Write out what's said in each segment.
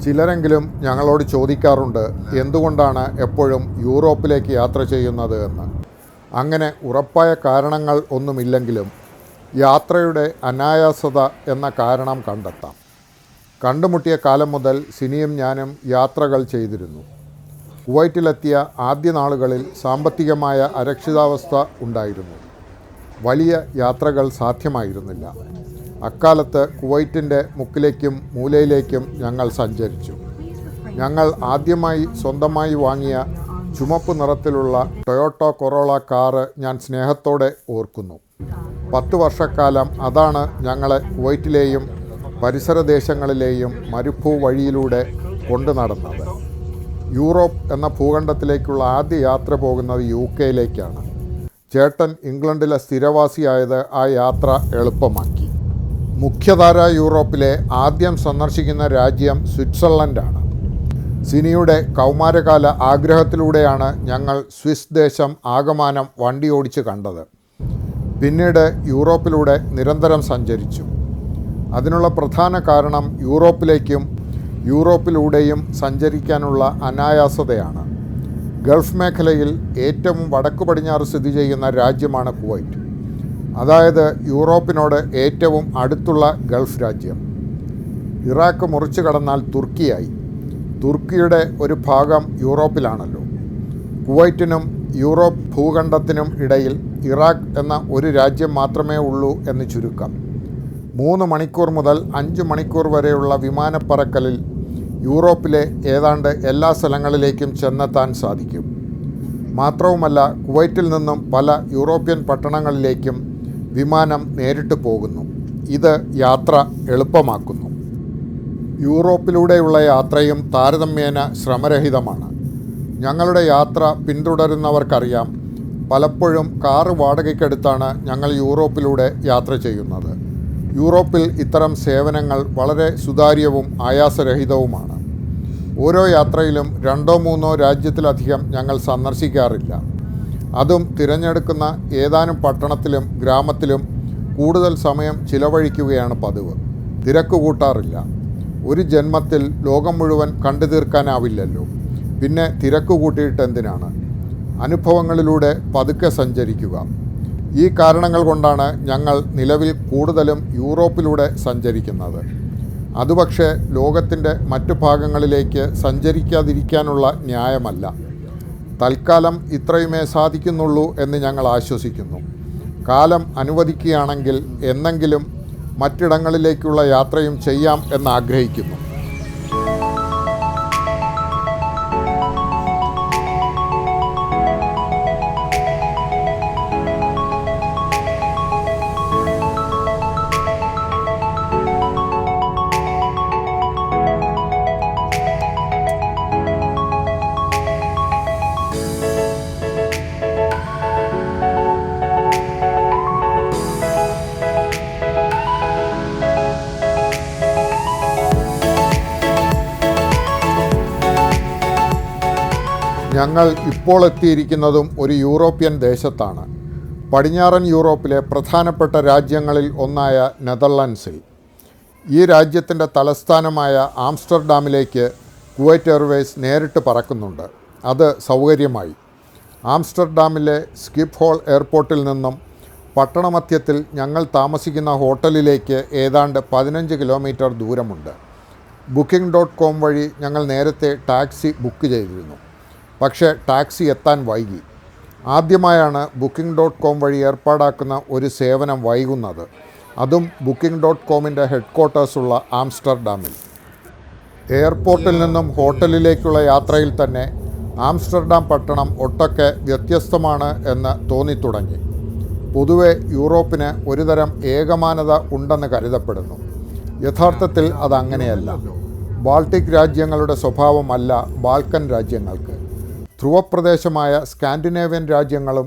ചിലരെങ്കിലും ഞങ്ങളോട് ചോദിക്കാറുണ്ട് എന്തുകൊണ്ടാണ് എപ്പോഴും യൂറോപ്പിലേക്ക് യാത്ര ചെയ്യുന്നത് എന്ന്. അങ്ങനെ ഉറപ്പായ കാരണങ്ങൾ ഒന്നുമില്ലെങ്കിലും യാത്രയുടെ അനായാസത എന്ന കാരണം കണ്ടെത്താം. കണ്ടുമുട്ടിയ കാലം മുതൽ സിനിയും ഞാനും യാത്രകൾ ചെയ്തിരുന്നു. കുവൈറ്റിലെത്തിയ ആദ്യ നാളുകളിൽ സാമ്പത്തികമായ അരക്ഷിതാവസ്ഥ ഉണ്ടായിരുന്നു. വലിയ യാത്രകൾ സാധ്യമായിരുന്നില്ല. അക്കാലത്ത് കുവൈറ്റിൻ്റെ മുക്കിലേക്കും മൂലയിലേക്കും ഞങ്ങൾ സഞ്ചരിച്ചു. ഞങ്ങൾ ആദ്യമായി സ്വന്തമായി വാങ്ങിയ ചുമപ്പ് നിറത്തിലുള്ള ടൊയോട്ട കൊറോള കാറ് ഞാൻ സ്നേഹത്തോടെ ഓർക്കുന്നു. 10 വർഷക്കാലം അതാണ് ഞങ്ങളെ കുവൈറ്റിലെയും പരിസര ദേശങ്ങളിലെയും മരുഭൂവഴിയിലൂടെ കൊണ്ടു നടന്നത്. യൂറോപ്പ് എന്ന ഭൂഖണ്ഡത്തിലേക്കുള്ള ആദ്യ യാത്ര പോകുന്നത് UK-യിലേക്കാണ്. ചേട്ടൻ ഇംഗ്ലണ്ടിലെ സ്ഥിരവാസിയായത് ആ യാത്ര എളുപ്പമാക്കി. മുഖ്യധാര യൂറോപ്പിലെ ആദ്യം സന്ദർശിക്കുന്ന രാജ്യം സ്വിറ്റ്സർലൻഡാണ്. സിനിയുടെ കൗമാരകാല ആഗ്രഹത്തിലൂടെയാണ് ഞങ്ങൾ സ്വിസ് ദേശം ആകമാനം വണ്ടി ഓടിച്ച് കണ്ടത്. പിന്നീട് യൂറോപ്പിലൂടെ നിരന്തരം സഞ്ചരിച്ചു. അതിനുള്ള പ്രധാന കാരണം യൂറോപ്പിലേക്കും യൂറോപ്പിലൂടെയും സഞ്ചരിക്കാനുള്ള അനായാസതയാണ്. ഗൾഫ് മേഖലയിൽ ഏറ്റവും വടക്കു പടിഞ്ഞാറ് സ്ഥിതി ചെയ്യുന്ന രാജ്യമാണ് കുവൈറ്റ്. അതായത് യൂറോപ്പിനോട് ഏറ്റവും അടുത്തുള്ള ഗൾഫ് രാജ്യം. ഇറാഖ് മുറിച്ചു കടന്നാൽ തുർക്കിയായി. തുർക്കിയുടെ ഒരു ഭാഗം യൂറോപ്പിലാണല്ലോ. കുവൈറ്റിനും യൂറോപ്പ് ഭൂഖണ്ഡത്തിനും ഇടയിൽ ഇറാഖ് എന്ന ഒരു രാജ്യം മാത്രമേ ഉള്ളൂ എന്ന് ചുരുക്കം. 3 മണിക്കൂർ മുതൽ 5 മണിക്കൂർ വരെയുള്ള വിമാനപ്പറക്കലിൽ യൂറോപ്പിലെ ഏതാണ്ട് എല്ലാ സ്ഥലങ്ങളിലേക്കും ചെന്നെത്താൻ സാധിക്കും. മാത്രവുമല്ല, കുവൈറ്റിൽ നിന്നും പല യൂറോപ്യൻ പട്ടണങ്ങളിലേക്കും വിമാനം നേരിട്ട് പോകുന്നു. ഇത് യാത്ര എളുപ്പമാക്കുന്നു. യൂറോപ്പിലൂടെയുള്ള യാത്രയും താരതമ്യേന ശ്രമരഹിതമാണ്. ഞങ്ങളുടെ യാത്ര പിന്തുടരുന്നവർക്കറിയാം, പലപ്പോഴും കാറ് വാടകയ്ക്കെടുത്താണ് ഞങ്ങൾ യൂറോപ്പിലൂടെ യാത്ര ചെയ്യുന്നത്. യൂറോപ്പിൽ ഇത്തരം സേവനങ്ങൾ വളരെ സുതാര്യവും ആയാസരഹിതവുമാണ്. ഓരോ യാത്രയിലും 2-3 രാജ്യത്തിലധികം ഞങ്ങൾ സന്ദർശിക്കാറില്ല. അതും തിരഞ്ഞെടുക്കുന്ന ഏതാനും പട്ടണത്തിലും ഗ്രാമത്തിലും കൂടുതൽ സമയം ചിലവഴിക്കുകയാണ് പതിവ്. തിരക്ക് കൂട്ടാറില്ല. ഒരു ജന്മത്തിൽ ലോകം മുഴുവൻ കണ്ടു തീർക്കാനാവില്ലല്ലോ. പിന്നെ തിരക്ക് കൂട്ടിയിട്ട് എന്തിനാണ്? അനുഭവങ്ങളിലൂടെ പതുക്കെ സഞ്ചരിക്കുക. ഈ കാരണങ്ങൾ കൊണ്ടാണ് ഞങ്ങൾ നിലവിൽ കൂടുതലും യൂറോപ്പിലൂടെ സഞ്ചരിക്കുന്നത്. അതുപക്ഷേ ലോകത്തിൻ്റെ മറ്റു ഭാഗങ്ങളിലേക്ക് സഞ്ചരിക്കാതിരിക്കാനുള്ള ന്യായമല്ല. തൽക്കാലം ഇത്രയുമേ സാധിക്കുന്നുള്ളൂ എന്ന് ഞങ്ങൾ ആശ്വസിക്കുന്നു. കാലം അനുവദിക്കുകയാണെങ്കിൽ എന്നെങ്കിലും മറ്റിടങ്ങളിലേക്കുള്ള യാത്രയും ചെയ്യാം എന്നാഗ്രഹിക്കുന്നു. ഞങ്ങൾ ഇപ്പോൾ എത്തിയിരിക്കുന്നതും ഒരു യൂറോപ്യൻ ദേശത്താണ്. പടിഞ്ഞാറൻ യൂറോപ്പിലെ പ്രധാനപ്പെട്ട രാജ്യങ്ങളിൽ ഒന്നായ നെതർലൻഡ്സിൽ. ഈ രാജ്യത്തിൻ്റെ തലസ്ഥാനമായ ആംസ്റ്റർഡാമിലേക്ക് കുവൈറ്റ് എയർവേസ് നേരിട്ട് പറക്കുന്നുണ്ട്. അത് സൗകര്യമായി. ആംസ്റ്റർഡാമിലെ സ്കിപ്ഹോൾ എയർപോർട്ടിൽ നിന്നും പട്ടണമധ്യത്തിൽ ഞങ്ങൾ താമസിക്കുന്ന ഹോട്ടലിലേക്ക് ഏതാണ്ട് 15 കിലോമീറ്റർ ദൂരമുണ്ട്. Booking.com വഴി ഞങ്ങൾ നേരത്തെ ടാക്സി ബുക്ക് ചെയ്തിരുന്നു. പക്ഷേ ടാക്സി എത്താൻ വൈകി. ആദ്യമായാണ് Booking.com വഴി ഏർപ്പാടാക്കുന്ന ഒരു സേവനം വൈകുന്നത്. അതും Booking.comൻ്റെ ഹെഡ്ക്വാർട്ടേഴ്സുള്ള ആംസ്റ്റർഡാമിൽ. എയർപോർട്ടിൽ നിന്നും ഹോട്ടലിലേക്കുള്ള യാത്രയിൽ തന്നെ ആംസ്റ്റർഡാം പട്ടണം ഒട്ടൊക്കെ വ്യത്യസ്തമാണ് എന്ന് തോന്നിത്തുടങ്ങി. പൊതുവെ യൂറോപ്പിന് ഒരുതരം ഏകമാനത ഉണ്ടെന്ന് കരുതപ്പെടുന്നു. യഥാർത്ഥത്തിൽ അതങ്ങനെയല്ല. ബാൾട്ടിക് രാജ്യങ്ങളുടെ സ്വഭാവമല്ല ബാൾക്കൻ രാജ്യങ്ങൾക്ക്. ധ്രുവപ്രദേശമായ സ്കാൻഡിനേവ്യൻ രാജ്യങ്ങളും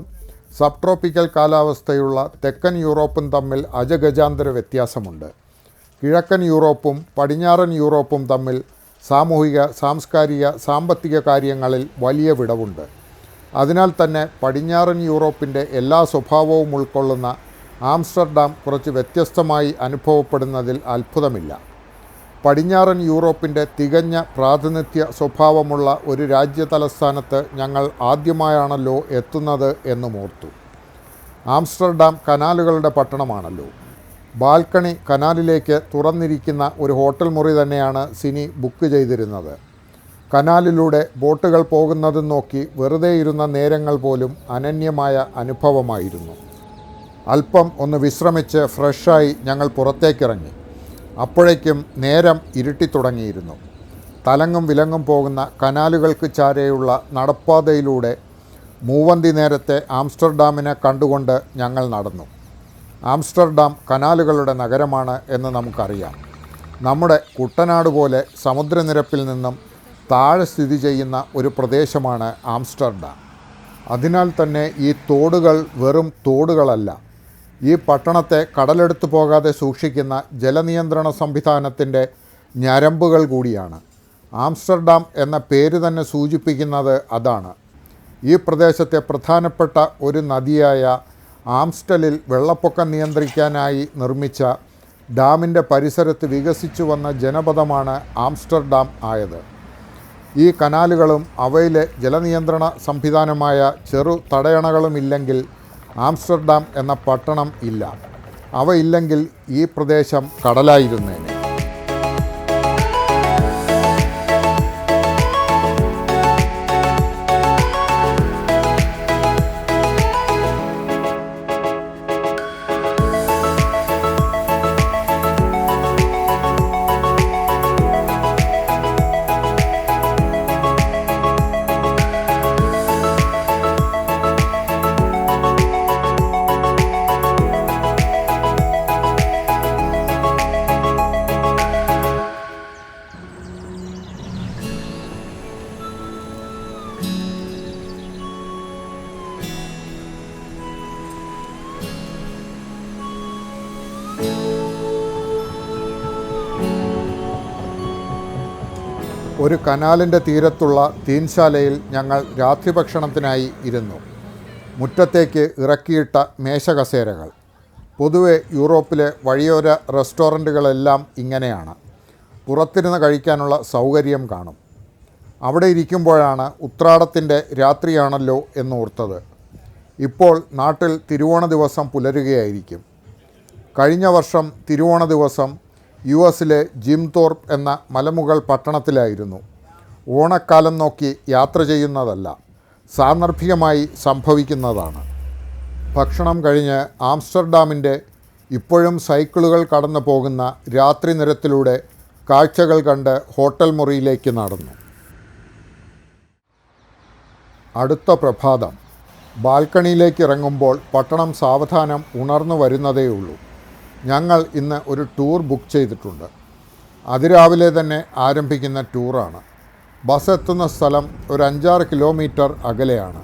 സബ് ട്രോപ്പിക്കൽ കാലാവസ്ഥയുള്ള തെക്കൻ യൂറോപ്പും തമ്മിൽ അജഗജാന്തര വ്യത്യാസമുണ്ട്. കിഴക്കൻ യൂറോപ്പും പടിഞ്ഞാറൻ യൂറോപ്പും തമ്മിൽ സാമൂഹിക, സാംസ്കാരിക, സാമ്പത്തിക കാര്യങ്ങളിൽ വലിയ വിടവുണ്ട്. അതിനാൽ തന്നെ പടിഞ്ഞാറൻ യൂറോപ്പിൻ്റെ എല്ലാ സ്വഭാവവും ഉൾക്കൊള്ളുന്ന ആംസ്റ്റർഡാം കുറച്ച് വ്യത്യസ്തമായി അനുഭവപ്പെടുന്നതിൽ അത്ഭുതമില്ല. പടിഞ്ഞാറൻ യൂറോപ്പിൻ്റെ തികഞ്ഞ പ്രാതിനിധ്യ സ്വഭാവമുള്ള ഒരു രാജ്യതലസ്ഥാനത്ത് ഞങ്ങൾ ആദ്യമായാണല്ലോ എത്തുന്നത് എന്നുമോർത്തു. ആംസ്റ്റർഡാം കനാലുകളുടെ പട്ടണമാണല്ലോ. ബാൽക്കണി കനാലിലേക്ക് തുറന്നിരിക്കുന്ന ഒരു ഹോട്ടൽ മുറി തന്നെയാണ് സിനി ബുക്ക് ചെയ്തിരുന്നത്. കനാലിലൂടെ ബോട്ടുകൾ പോകുന്നതും നോക്കി വെറുതെ ഇരുന്ന നേരങ്ങൾ പോലും അനന്യമായ അനുഭവമായിരുന്നു. അല്പം ഒന്ന് വിശ്രമിച്ച് ഫ്രഷായി ഞങ്ങൾ പുറത്തേക്കിറങ്ങി. അപ്പോഴേക്കും നേരം ഇരുട്ടിത്തുടങ്ങിയിരുന്നു. തലങ്ങും വിലങ്ങും പോകുന്ന കനാലുകൾക്ക് ചാരെയുള്ള നടപ്പാതയിലൂടെ മൂവന്തി നേരത്തെ ആംസ്റ്റർഡാമിനെ കണ്ടുകൊണ്ട് ഞങ്ങൾ നടന്നു. ആംസ്റ്റർഡാം കനാലുകളുടെ നഗരമാണ് എന്ന് നമുക്കറിയാം. നമ്മുടെ കുട്ടനാട് പോലെ സമുദ്രനിരപ്പിൽ നിന്നും താഴെ സ്ഥിതി ചെയ്യുന്ന ഒരു പ്രദേശമാണ് ആംസ്റ്റർഡാം. അതിനാൽ തന്നെ ഈ തോടുകൾ വെറും തോടുകളല്ല, ഈ പട്ടണത്തെ കടലെടുത്തു പോകാതെ സൂക്ഷിക്കുന്ന ജലനിയന്ത്രണ സംവിധാനത്തിൻ്റെ ഞരമ്പുകൾ കൂടിയാണ്. ആംസ്റ്റർഡാം എന്ന പേര് തന്നെ സൂചിപ്പിക്കുന്നത് അതാണ്. ഈ പ്രദേശത്തെ പ്രധാനപ്പെട്ട ഒരു നദിയായ ആംസ്റ്റലിൽ വെള്ളപ്പൊക്കം നിയന്ത്രിക്കാനായി നിർമ്മിച്ച ഡാമിൻ്റെ പരിസരത്ത് വികസിച്ചു വന്ന ജനപദമാണ് ആംസ്റ്റർഡാം ആയത്. ഈ കനാലുകളും അവയിലെ ജലനിയന്ത്രണ സംവിധാനമായ ചെറു തടയണകളുമില്ലെങ്കിൽ ആംസ്റ്റർഡാം എന്ന പട്ടണം ഇല്ല. അവയില്ലെങ്കിൽ ഈ പ്രദേശം കടലായിരുന്നേനെ. ഒരു കനാലിൻ്റെ തീരത്തുള്ള തീൻശാലയിൽ ഞങ്ങൾ രാത്രി ഭക്ഷണത്തിനായി ഇരുന്നു. മുറ്റത്തേക്ക് ഇറക്കിയിട്ട മേശകസേരകൾ. പൊതുവെ യൂറോപ്പിലെ വഴിയോര റെസ്റ്റോറൻറ്റുകളെല്ലാം ഇങ്ങനെയാണ്. പുറത്തിരുന്ന് കഴിക്കാനുള്ള സൗകര്യം കാണും. അവിടെ ഇരിക്കുമ്പോഴാണ് ഉത്രാടത്തിൻ്റെ രാത്രിയാണല്ലോ എന്നോർത്തത്. ഇപ്പോൾ നാട്ടിൽ തിരുവോണ ദിവസം പുലരുകയായിരിക്കും. കഴിഞ്ഞ വർഷം തിരുവോണ ദിവസം യുഎസിലെ ജിം തോർപ്പ് എന്ന മലമുകൾ പട്ടണത്തിലായിരുന്നു. ഓണക്കാലം നോക്കി യാത്ര ചെയ്യുന്നതല്ല, സാന്ദർഭികമായി സംഭവിക്കുന്നതാണ്. ഭക്ഷണം കഴിഞ്ഞ് ആംസ്റ്റർഡാമിൻ്റെ ഇപ്പോഴും സൈക്കിളുകൾ കടന്നു പോകുന്ന രാത്രി നിരത്തിലൂടെ കാഴ്ചകൾ കണ്ട് ഹോട്ടൽ മുറിയിലേക്ക് നടന്നു. അടുത്ത പ്രഭാതം. ബാൽക്കണിയിലേക്ക് ഇറങ്ങുമ്പോൾ പട്ടണം സാവധാനം ഉണർന്നു വരുന്നതേയുള്ളൂ. ഞങ്ങൾ ഇന്ന് ഒരു ടൂർ ബുക്ക് ചെയ്തിട്ടുണ്ട്. അതിരാവിലെ തന്നെ ആരംഭിക്കുന്ന ടൂറാണ്. ബസ് എത്തുന്ന സ്ഥലം ഒരു 5-6 കിലോമീറ്റർ അകലെയാണ്.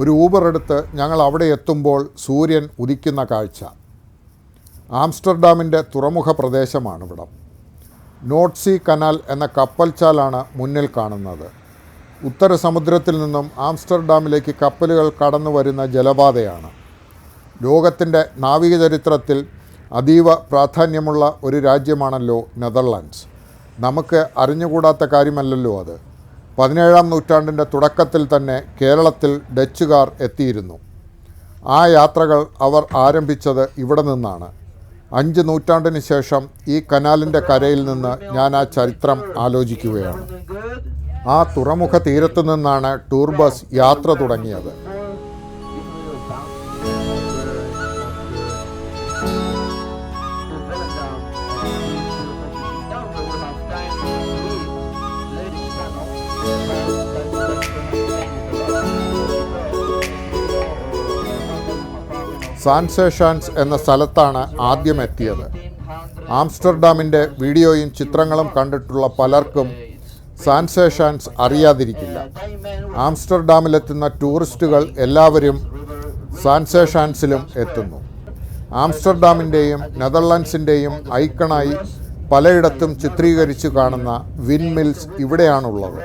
ഒരു ഊബർ എടുത്ത് ഞങ്ങൾ അവിടെ എത്തുമ്പോൾ സൂര്യൻ ഉദിക്കുന്ന കാഴ്ച. ആംസ്റ്റർഡാമിൻ്റെ തുറമുഖ പ്രദേശമാണിവിടം. നോർത്ത് സീ കനാൽ എന്ന കപ്പൽച്ചാലാണ് മുന്നിൽ കാണുന്നത്. ഉത്തര സമുദ്രത്തിൽ നിന്നും ആംസ്റ്റർഡാമിലേക്ക് കപ്പലുകൾ കടന്നു വരുന്ന ജലപാതയാണ്. ലോകത്തിൻ്റെ നാവിക ചരിത്രത്തിൽ അതീവ പ്രാധാന്യമുള്ള ഒരു രാജ്യമാണല്ലോ നെതർലാൻഡ്സ്. നമുക്ക് അറിഞ്ഞുകൂടാത്ത കാര്യമല്ലല്ലോ അത്. 17-ാം നൂറ്റാണ്ടിൻ്റെ തുടക്കത്തിൽ തന്നെ കേരളത്തിൽ ഡച്ചുകാർ എത്തിയിരുന്നു. ആ യാത്രകൾ അവർ ആരംഭിച്ചത് ഇവിടെ നിന്നാണ്. 5 നൂറ്റാണ്ടിന് ശേഷം ഈ കനാലിൻ്റെ കരയിൽ നിന്ന് ഞാൻ ആ ചരിത്രം ആലോചിക്കുകയാണ്. ആ തുറമുഖ തീരത്തു നിന്നാണ് ടൂർ ബസ് യാത്ര തുടങ്ങിയത്. സാൻ സെഷാൻസ് എന്ന സ്ഥലത്താണ് ആദ്യം എത്തിയത്. ആംസ്റ്റർഡാമിൻ്റെ വീഡിയോയും ചിത്രങ്ങളും കണ്ടിട്ടുള്ള പലർക്കും സാൻ സെഷാൻസ് അറിയാതിരിക്കില്ല. ആംസ്റ്റർഡാമിലെത്തുന്ന ടൂറിസ്റ്റുകൾ എല്ലാവരും സാൻ സെഷാൻസിലും എത്തുന്നു. ആംസ്റ്റർഡാമിൻ്റെയും നെതർലാൻഡ്സിൻ്റെയും ഐക്കണായി പലയിടത്തും ചിത്രീകരിച്ചു കാണുന്ന വിൻമിൽസ് ഇവിടെയാണുള്ളത്.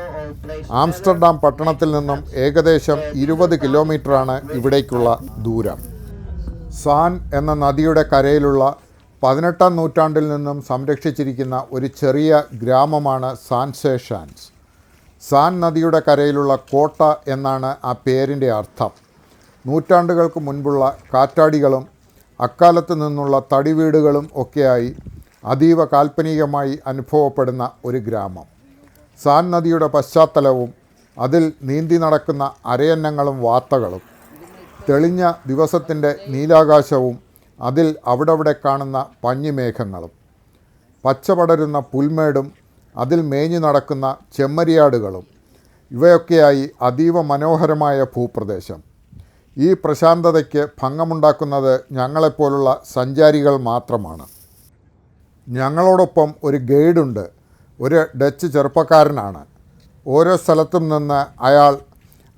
ആംസ്റ്റർഡാം പട്ടണത്തിൽ നിന്നും ഏകദേശം 20 കിലോമീറ്ററാണ് ഇവിടേക്കുള്ള ദൂരം. സാൻ എന്ന നദിയുടെ കരയിലുള്ള 18-ാം നൂറ്റാണ്ടിൽ നിന്നും സംരക്ഷിച്ചിരിക്കുന്ന ഒരു ചെറിയ ഗ്രാമമാണ് സാൻ സേഷാൻസ്. സാൻ നദിയുടെ കരയിലുള്ള കോട്ട എന്നാണ് ആ പേരിൻ്റെ അർത്ഥം. നൂറ്റാണ്ടുകൾക്ക് മുൻപുള്ള കാറ്റാടികളും അക്കാലത്ത് നിന്നുള്ള തടിവീടുകളും ഒക്കെയായി അതീവ കാൽപ്പനികമായി അനുഭവപ്പെടുന്ന ഒരു ഗ്രാമം. സാൻ നദിയുടെ പശ്ചാത്തലവും അതിൽ നീന്തി നടക്കുന്ന അരയന്നങ്ങളും വാത്തകളും, തെളിഞ്ഞ ദിവസത്തിൻ്റെ നീലാകാശവും അതിൽ അവിടവിടെ കാണുന്ന പഞ്ഞിമേഘങ്ങളും, പച്ചപടരുന്ന പുൽമേടും അതിൽ മേഞ്ഞു നടക്കുന്ന ചെമ്മരിയാടുകളും, ഇവയൊക്കെയായി അതീവ മനോഹരമായ ഭൂപ്രദേശം. ഈ പ്രശാന്തതയ്ക്ക് ഭംഗമുണ്ടാക്കുന്നത് ഞങ്ങളെപ്പോലുള്ള സഞ്ചാരികൾ മാത്രമാണ്. ഞങ്ങളോടൊപ്പം ഒരു ഗൈഡുണ്ട്. ഒരു ഡച്ച് ചെറുപ്പക്കാരനാണ്. ഓരോ സ്ഥലത്തും നിന്ന് അയാൾ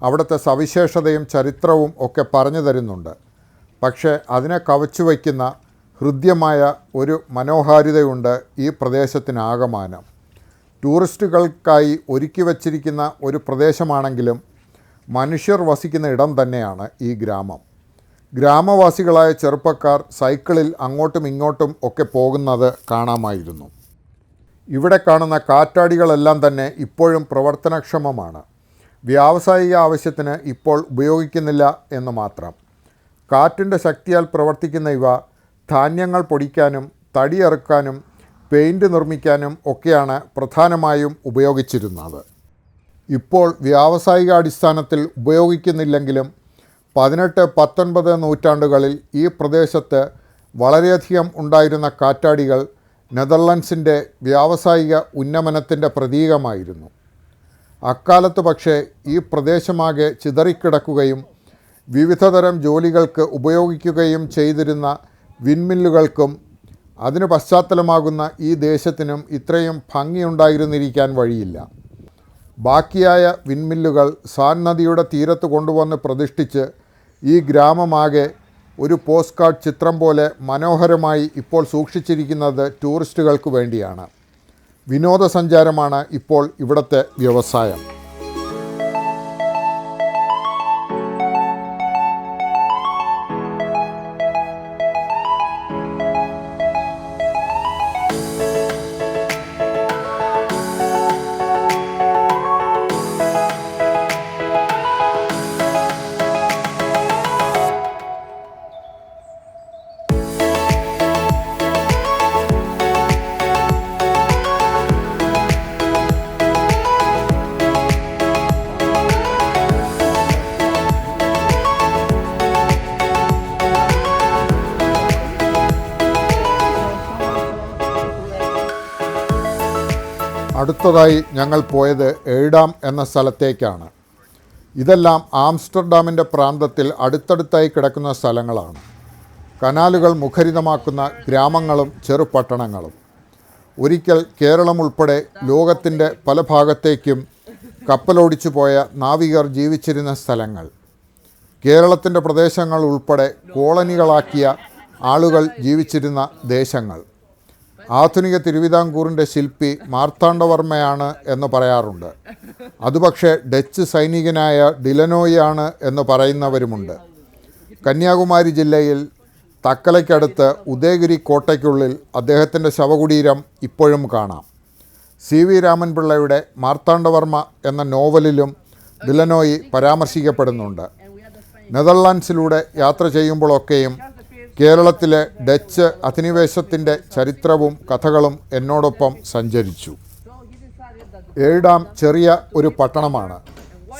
അവിടുത്തെ സവിശേഷതയും ചരിത്രവും ഒക്കെ പറഞ്ഞു തരുന്നുണ്ട്. പക്ഷേ അതിനെ കവച്ചു വയ്ക്കുന്ന ഹൃദ്യമായ ഒരു മനോഹാരിതയുണ്ട് ഈ പ്രദേശത്തിനാകമാനം. ടൂറിസ്റ്റുകൾക്കായി ഒരുക്കി വച്ചിരിക്കുന്ന ഒരു പ്രദേശമാണെങ്കിലും മനുഷ്യർ വസിക്കുന്ന ഇടം തന്നെയാണ് ഈ ഗ്രാമം. ഗ്രാമവാസികളായ ചെറുപ്പക്കാർ സൈക്കിളിൽ അങ്ങോട്ടും ഇങ്ങോട്ടും ഒക്കെ പോകുന്നത് കാണാമായിരുന്നു. ഇവിടെ കാണുന്ന കാറ്റാടികളെല്ലാം തന്നെ ഇപ്പോഴും പ്രവർത്തനക്ഷമമാണ്. വ്യാവസായിക ആവശ്യത്തിന് ഇപ്പോൾ ഉപയോഗിക്കുന്നില്ല എന്ന് മാത്രം. കാറ്റിൻ്റെ ശക്തിയാൽ പ്രവർത്തിക്കുന്ന ഇവ ധാന്യങ്ങൾ പൊടിക്കാനും തടിയറുക്കാനും പെയിൻറ്റ് നിർമ്മിക്കാനും ഒക്കെയാണ് പ്രധാനമായും ഉപയോഗിച്ചിരുന്നത്. ഇപ്പോൾ വ്യാവസായികാടിസ്ഥാനത്തിൽ ഉപയോഗിക്കുന്നില്ലെങ്കിലും 18-19 നൂറ്റാണ്ടുകളിൽ ഈ പ്രദേശത്ത് വളരെയധികം ഉണ്ടായിരുന്ന കാറ്റാടികൾ നെതർലൻഡ്സിൻ്റെ വ്യാവസായിക ഉന്നമനത്തിൻ്റെ പ്രതീകമായിരുന്നു. അക്കാലത്ത് പക്ഷേ ഈ പ്രദേശമാകെ ചിതറിക്കിടക്കുകയും വിവിധതരം ജോലികൾക്ക് ഉപയോഗിക്കുകയും ചെയ്തിരുന്ന വിൻമില്ലുകൾക്കും അതിന് പശ്ചാത്തലമാകുന്ന ഈ ദേശത്തിനും ഇത്രയും ഭംഗിയുണ്ടായിരുന്നിരിക്കാൻ വഴിയില്ല. ബാക്കിയായ വിൻമില്ലുകൾ സാൻ നദിയുടെ തീരത്ത് കൊണ്ടുവന്ന് പ്രതിഷ്ഠിച്ച് ഈ ഗ്രാമമാകെ ഒരു പോസ്റ്റ് കാർഡ് ചിത്രം പോലെ മനോഹരമായി ഇപ്പോൾ സൂക്ഷിച്ചിരിക്കുന്നത് ടൂറിസ്റ്റുകൾക്ക് വേണ്ടിയാണ്. വിനോദസഞ്ചാരമാണ് ഇപ്പോൾ ഇവിടുത്തെ വ്യവസായം. അടുത്തതായി ഞങ്ങൾ പോയത് എയ്ഡാം എന്ന സ്ഥലത്തേക്കാണ്. ഇതെല്ലാം ആംസ്റ്റർഡാമിൻ്റെ പ്രാന്തത്തിൽ അടുത്തടുത്തായി കിടക്കുന്ന സ്ഥലങ്ങളാണ്. കനാലുകൾ മുഖരിതമാക്കുന്ന ഗ്രാമങ്ങളും ചെറുപട്ടണങ്ങളും. ഒരിക്കൽ കേരളം ഉൾപ്പെടെ ലോകത്തിൻ്റെ പല ഭാഗത്തേക്കും കപ്പലോടിച്ചു പോയ നാവികർ ജീവിച്ചിരുന്ന സ്ഥലങ്ങൾ. കേരളത്തിൻ്റെ പ്രദേശങ്ങൾ ഉൾപ്പെടെ കോളനികളാക്കിയ ആളുകൾ ജീവിച്ചിരുന്ന ദേശങ്ങൾ. ആധുനിക തിരുവിതാംകൂറിൻ്റെ ശില്പി മാർത്താണ്ഡവർമ്മയാണ് എന്ന് പറയാറുണ്ട്. അതുപക്ഷേ ഡച്ച് സൈനികനായ ഡിലനോയാണ് എന്ന് പറയുന്നവരുമുണ്ട്. കന്യാകുമാരി ജില്ലയിൽ തക്കലയ്ക്കടുത്ത് ഉദയഗിരി കോട്ടയ്ക്കുള്ളിൽ അദ്ദേഹത്തിൻ്റെ ശവകുടീരം ഇപ്പോഴും കാണാം. CV രാമൻപിള്ളയുടെ മാർത്താണ്ഡവർമ്മ എന്ന നോവലിലും ഡിലനോയി പരാമർശിക്കപ്പെടുന്നുണ്ട്. നെതർലാൻഡ്സിലൂടെ യാത്ര ചെയ്യുമ്പോഴൊക്കെയും കേരളത്തിലെ ഡച്ച് അധിനിവേശത്തിൻ്റെ ചരിത്രവും കഥകളും എന്നോടൊപ്പം സഞ്ചരിച്ചു. എയ്ഡാം ചെറിയ ഒരു പട്ടണമാണ്.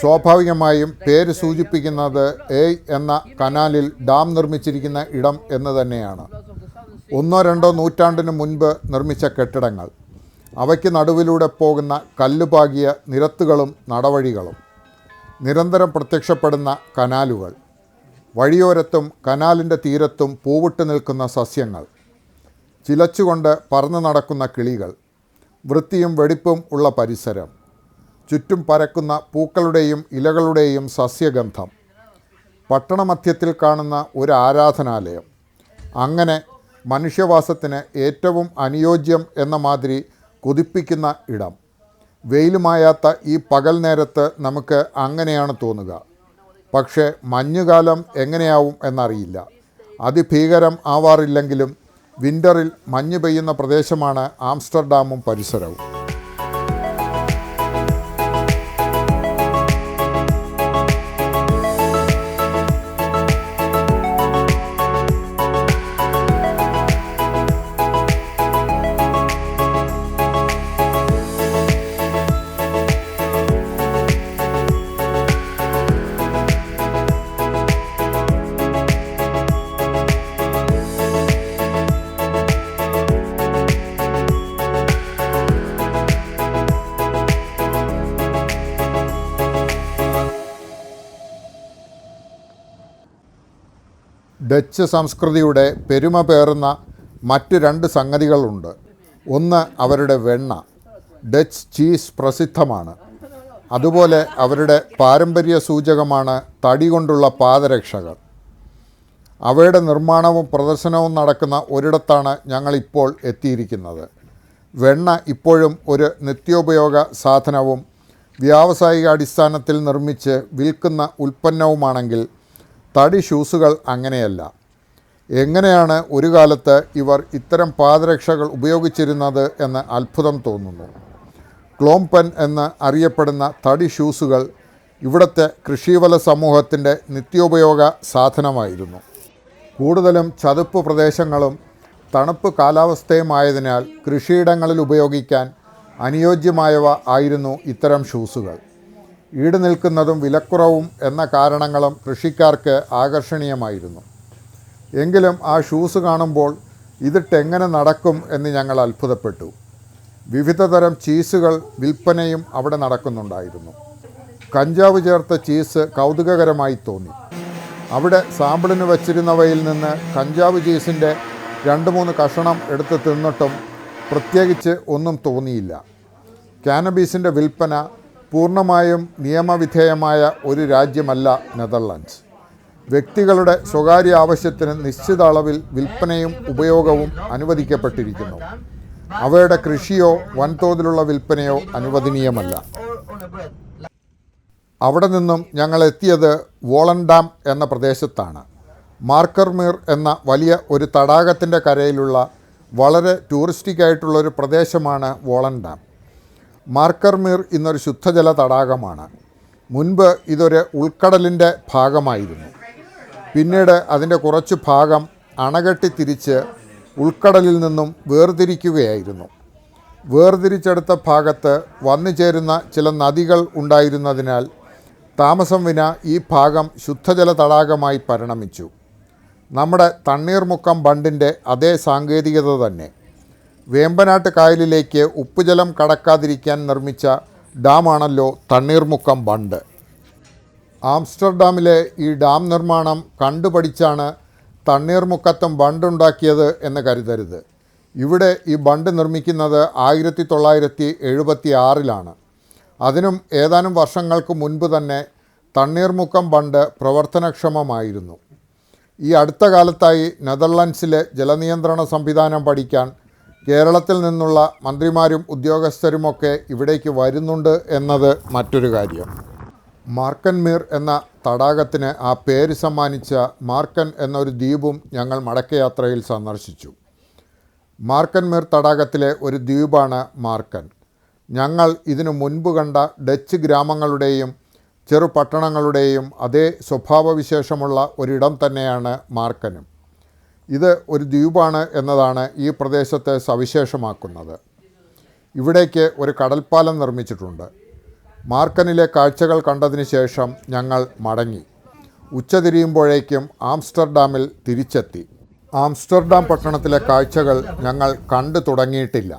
സ്വാഭാവികമായും പേര് സൂചിപ്പിക്കുന്നത് എയ് എന്ന കനാലിൽ ഡാം നിർമ്മിച്ചിരിക്കുന്ന ഇടം എന്ന് തന്നെയാണ്. 1-2 നൂറ്റാണ്ടിന് മുൻപ് നിർമ്മിച്ച കെട്ടിടങ്ങൾ, അവയ്ക്ക് നടുവിലൂടെ പോകുന്ന കല്ലുപാകിയ നിരത്തുകളും നടവഴികളും, നിരന്തരം പ്രത്യക്ഷപ്പെടുന്ന കനാലുകൾ, വഴിയോരത്തും കനാലിൻ്റെ തീരത്തും പൂവിട്ട് നിൽക്കുന്ന സസ്യങ്ങൾ, ചിലച്ചുകൊണ്ട് പറന്നു നടക്കുന്ന കിളികൾ, വൃത്തിയും വെടിപ്പും ഉള്ള പരിസരം, ചുറ്റും പരക്കുന്ന പൂക്കളുടെയും ഇലകളുടെയും സസ്യഗന്ധം, പട്ടണമധ്യത്തിൽ കാണുന്ന ഒരു ആരാധനാലയം. അങ്ങനെ മനുഷ്യവാസത്തിന് ഏറ്റവും അനുയോജ്യം എന്ന മാതിരി കൊതിപ്പിക്കുന്ന ഇടം. വെയിലുമായാത്ത ഈ പകൽ നേരത്ത് നമുക്ക് അങ്ങനെയാണ് തോന്നുക. പക്ഷേ മഞ്ഞുകാലം എങ്ങനെയാവും എന്നറിയില്ല. അതിഭീകരം ആവാറില്ലെങ്കിലും വിൻ്ററിൽ മഞ്ഞ് പെയ്യുന്ന പ്രദേശമാണ് ആംസ്റ്റർഡാമും പരിസരവും. ഡച്ച് സംസ്കൃതിയുടെ പെരുമ പേറുന്ന മറ്റ് രണ്ട് സംഗതികളുണ്ട്. ഒന്ന് അവരുടെ വെണ്ണ. ഡച്ച് ചീസ് പ്രസിദ്ധമാണ്. അതുപോലെ അവരുടെ പാരമ്പര്യ സൂചകമാണ് തടി കൊണ്ടുള്ള പാദരക്ഷകൾ. അവയുടെ നിർമ്മാണവും പ്രദർശനവും നടക്കുന്ന ഒരിടത്താണ് ഞങ്ങളിപ്പോൾ എത്തിയിരിക്കുന്നത്. വെണ്ണ ഇപ്പോഴും ഒരു നിത്യോപയോഗ സാധനവും വ്യാവസായിക അടിസ്ഥാനത്തിൽ നിർമ്മിച്ച് വിൽക്കുന്ന ഉൽപ്പന്നവുമാണെങ്കിൽ തടി ഷൂസുകൾ അങ്ങനെയല്ല. എങ്ങനെയാണ് ഒരു കാലത്ത് ഇവർ ഇത്തരം പാദരക്ഷകൾ ഉപയോഗിച്ചിരുന്നത് എന്ന് അത്ഭുതം തോന്നുന്നു. ക്ലോംപെൻ എന്ന് അറിയപ്പെടുന്ന തടി ഷൂസുകൾ ഇവിടുത്തെ കൃഷിവല സമൂഹത്തിൻ്റെ നിത്യോപയോഗ സാധനമായിരുന്നു. കൂടുതലും ചതുപ്പ് പ്രദേശങ്ങളും തണുപ്പ് കാലാവസ്ഥയുമായതിനാൽ കൃഷിയിടങ്ങളിൽ ഉപയോഗിക്കാൻ അനുയോജ്യമായവ ആയിരുന്നു ഇത്തരം ഷൂസുകൾ. ഈട് നിൽക്കുന്നതും വിലക്കുറവും എന്ന കാരണങ്ങളും കൃഷിക്കാർക്ക് ആകർഷണീയമായിരുന്നു. എങ്കിലും ആ ഷൂസ് കാണുമ്പോൾ ഇതിട്ടെങ്ങനെ നടക്കും എന്ന് ഞങ്ങൾ അത്ഭുതപ്പെട്ടു. വിവിധ തരം ചീസുകൾ വിൽപ്പനയും അവിടെ നടക്കുന്നുണ്ടായിരുന്നു. കഞ്ചാവ് ചേർത്ത ചീസ് കൗതുകകരമായി തോന്നി. അവിടെ സാമ്പിളിന് വച്ചിരുന്നവയിൽ നിന്ന് കഞ്ചാവ് ചീസിൻ്റെ 2-3 കഷണം എടുത്ത് തിന്നിട്ടും പ്രത്യേകിച്ച് ഒന്നും തോന്നിയില്ല. കാനബീസിൻ്റെ വിൽപ്പന പൂർണ്ണമായും നിയമവിധേയമായ ഒരു രാജ്യമല്ല നെതർലൻഡ്സ്. വ്യക്തികളുടെ സ്വകാര്യ ആവശ്യത്തിന് നിശ്ചിത അളവിൽ വിൽപ്പനയും ഉപയോഗവും അനുവദിക്കപ്പെട്ടിരിക്കുന്നു. അവയുടെ കൃഷിയോ വൻതോതിലുള്ള വിൽപ്പനയോ അനുവദനീയമല്ല. അവിടെ നിന്നും ഞങ്ങൾ എത്തിയത് വോളൻഡാം എന്ന പ്രദേശത്താണ്. മാർക്കർമീർ എന്ന വലിയ ഒരു തടാകത്തിൻ്റെ കരയിലുള്ള വളരെ ടൂറിസ്റ്റിക്കായിട്ടുള്ളൊരു പ്രദേശമാണ് വോളൻഡാം. മാർക്കർമീർ ഇന്നൊരു ശുദ്ധജല തടാകമാണ്. മുൻപ് ഇതൊരു ഉൾക്കടലിൻ്റെ ഭാഗമായിരുന്നു. പിന്നീട് അതിൻ്റെ കുറച്ച് ഭാഗം അണകെട്ടി തിരിച്ച് ഉൾക്കടലിൽ നിന്നും വേർതിരിക്കുകയായിരുന്നു. വേർതിരിച്ചെടുത്ത ഭാഗത്ത് വന്നു ചേരുന്ന ചില നദികൾ ഉണ്ടായിരുന്നതിനാൽ താമസം വിന ഈ ഭാഗം ശുദ്ധജല തടാകമായി പരിണമിച്ചു. നമ്മുടെ തണ്ണീർമുക്കം ബണ്ടിൻ്റെ അതേ സാങ്കേതികത തന്നെ. വേമ്പനാട്ട് കായലിലേക്ക് ഉപ്പുജലം കടക്കാതിരിക്കാൻ നിർമ്മിച്ച ഡാമാണല്ലോ തണ്ണീർമുക്കം ബണ്ട്. ആംസ്റ്റർഡാമിലെ ഈ ഡാം നിർമ്മാണം കണ്ടുപഠിച്ചാണ് തണ്ണീർമുക്കത്തും ബണ്ടുണ്ടാക്കിയത് എന്ന് കരുതരുത്. ഇവിടെ ഈ ബണ്ട് നിർമ്മിക്കുന്നത് 1976-ലാണ്. അതിനും ഏതാനും വർഷങ്ങൾക്ക് മുൻപ് തന്നെ തണ്ണീർമുക്കം ബണ്ട് പ്രവർത്തനക്ഷമമായിരുന്നു. ഈ അടുത്ത കാലത്തായി നെതർലൻഡ്സിലെ ജലനിയന്ത്രണ സംവിധാനം പഠിക്കാൻ കേരളത്തിൽ നിന്നുള്ള മന്ത്രിമാരും ഉദ്യോഗസ്ഥരുമൊക്കെ ഇവിടേക്ക് വരുന്നുണ്ട് എന്നത് മറ്റൊരു കാര്യം. മാർക്കൻമീർ എന്ന തടാകത്തിന് ആ പേര് സമ്മാനിച്ച മാർക്കൻ എന്നൊരു ദ്വീപും ഞങ്ങൾ മടക്കയാത്രയിൽ സന്ദർശിച്ചു. മാർക്കൻമീർ തടാകത്തിലെ ഒരു ദ്വീപാണ് മാർക്കൻ. ഞങ്ങൾ ഇതിനു മുൻപ് കണ്ട ഡച്ച് ഗ്രാമങ്ങളുടെയും ചെറുപട്ടണങ്ങളുടെയും അതേ സ്വഭാവവിശേഷമുള്ള ഒരിടം തന്നെയാണ് മാർക്കനും. ഇത് ഒരു ദ്വീപാണ് എന്നതാണ് ഈ പ്രദേശത്തെ സവിശേഷമാക്കുന്നത്. ഇവിടേക്ക് ഒരു കടൽപ്പാലം നിർമ്മിച്ചിട്ടുണ്ട്. മാർക്കനിലെ കാഴ്ചകൾ കണ്ടതിന് ശേഷം ഞങ്ങൾ മടങ്ങി. ഉച്ചതിരിയുമ്പോഴേക്കും ആംസ്റ്റർഡാമിൽ തിരിച്ചെത്തി. ആംസ്റ്റർഡാം പട്ടണത്തിലെ കാഴ്ചകൾ ഞങ്ങൾ കണ്ടു തുടങ്ങിയിട്ടില്ല.